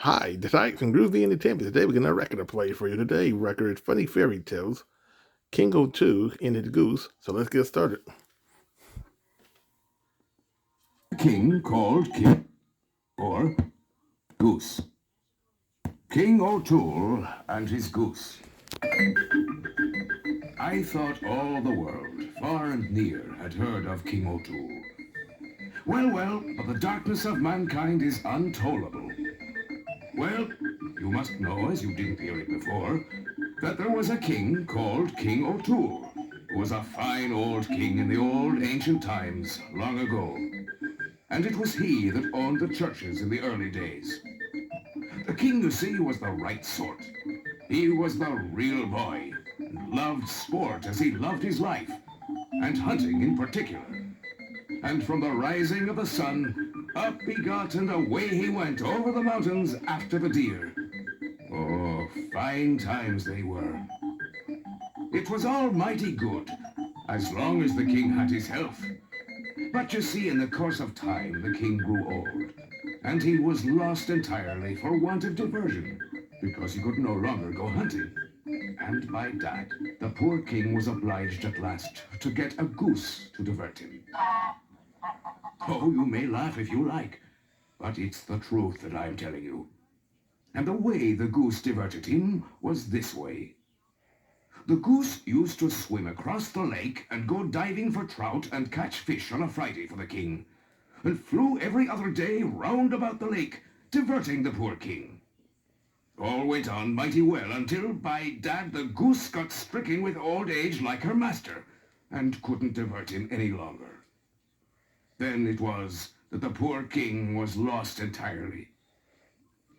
Hi, the Tykes and Groovy and the Tempest. Today we're gonna record a play for you. Today record Funny Fairy Tales, King O2 and the Goose. So let's get started. King called King or Goose. King O'Toole and his goose. I thought all the world, far and near, had heard of King O'Toole. Well, but the darkness of mankind is untollable. Well, you must know, as you didn't hear it before, that there was a king called King O'Toole, who was a fine old king in the old ancient times, long ago. And it was he that owned the churches in the early days. The king, you see, was the right sort. He was the real boy, and loved sport as he loved his life, and hunting in particular. And from the rising of the sun, up he got and away he went over the mountains after the deer. Oh, fine times they were. It was all mighty good, as long as the king had his health. But you see, in the course of time, the king grew old, and he was lost entirely for want of diversion, because he could no longer go hunting. And by that, the poor king was obliged at last to get a goose to divert him. Oh, you may laugh if you like, but it's the truth that I'm telling you. And the way the goose diverted him was this way. The goose used to swim across the lake and go diving for trout and catch fish on a Friday for the king, and flew every other day round about the lake, diverting the poor king. All went on mighty well until, by dad, the goose got stricken with old age like her master, and couldn't divert him any longer. Then it was that the poor king was lost entirely.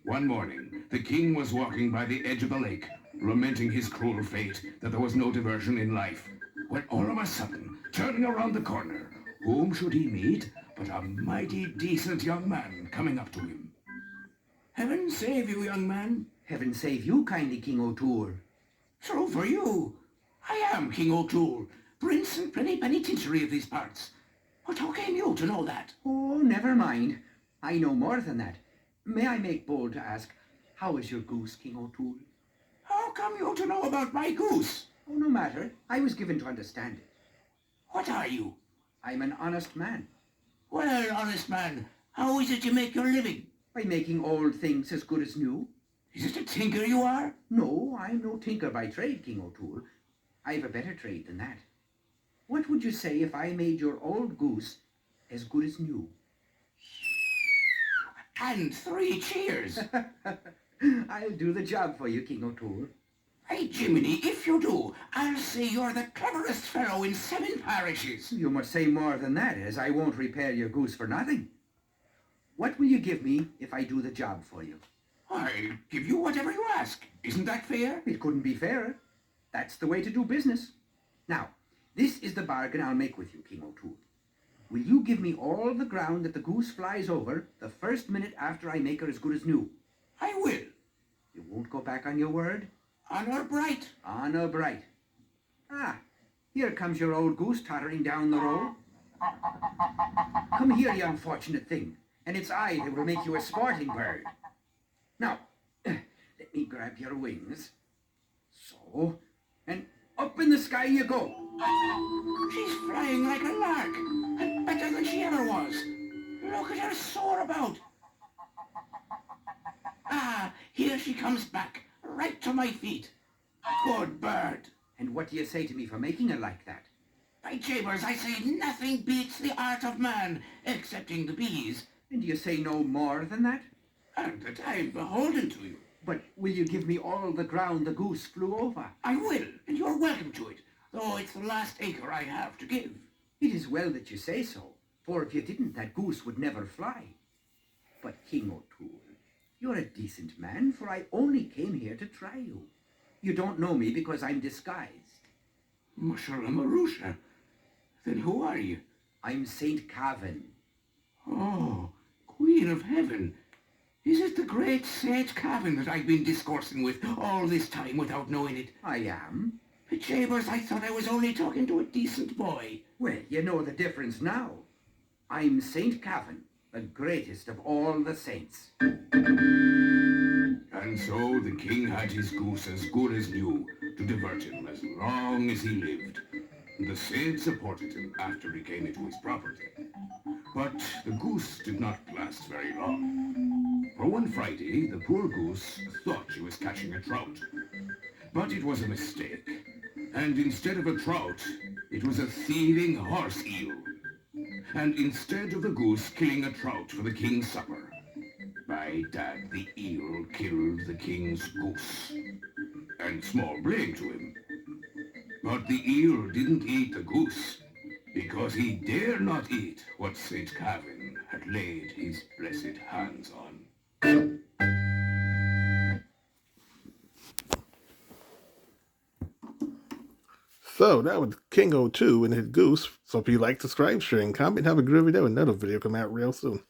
One morning, the king was walking by the edge of the lake, lamenting his cruel fate that there was no diversion in life, when all of a sudden, turning around the corner, whom should he meet but a mighty decent young man coming up to him. "Heaven save you, young man." Heaven save you kindly, King O'Toole. "So for you. I am King O'Toole, prince and plenipotentiary of these parts. But how came you to know that?" Oh, never mind. I know more than that. May I make bold to ask, how is your goose, King O'Toole? "How come you to know about my goose?" Oh, no matter. I was given to understand it. "What are you?" I'm an honest man. "Well, honest man, how is it you make your living?" By making old things as good as new. "Is it a tinker you are?" No, I'm no tinker by trade, King O'Toole. I've a better trade than that. What would you say if I made your old goose as good as new? And 3 cheers. I'll do the job for you, King O'Toole. Hey, Jiminy, if you do, I'll say you're the cleverest fellow in 7 parishes. You must say more than that, as I won't repair your goose for nothing. What will you give me if I do the job for you? I'll give you whatever you ask. Isn't that fair? It couldn't be fairer. That's the way to do business. Now, this is the bargain I'll make with you, King O'Toole. Will you give me all the ground that the goose flies over the first minute after I make her as good as new? I will. You won't go back on your word? Honor bright. Honor bright. Ah, here comes your old goose tottering down the road. Come here, you unfortunate thing, and it's I that will make you a sporting bird. Now, let me grab your wings. So, and up in the sky you go. She's flying like a lark, and better than she ever was. Look at her soar about. Ah, here she comes back, right to my feet. Good bird. And what do you say to me for making her like that? By Jabers, I say nothing beats the art of man, excepting the bees. And do you say no more than that? And that I'm beholden to you. But will you give me all the ground the goose flew over? I will, and you're welcome to it, though it's the last acre I have to give. It is well that you say so, for if you didn't, that goose would never fly. But King O'Toole, you're a decent man, for I only came here to try you. You don't know me because I'm disguised. Mushala Marusha. Then who are you? I'm Saint Kavin. Oh, Queen of Heaven. Is it the great Saint Kavin that I've been discoursing with all this time without knowing it? I am. But Jabers, I thought I was only talking to a decent boy. Well, you know the difference now. I'm Saint Kavin, the greatest of all the saints. And so the king had his goose as good as new to divert him as long as he lived. The Cid supported him after he came into his property. But the goose did not last very long. For one Friday, the poor goose thought she was catching a trout. But it was a mistake. And instead of a trout, it was a thieving horse eel. And instead of the goose killing a trout for the king's supper, by dad, the eel killed the king's goose. And small blame to him. But the eel didn't eat the goose, because he dare not eat what St. Kavin had laid his blessed hands on. So that was King O2 and his goose. So if you like, subscribe, share, and comment, have a groovy day. Another video come out real soon.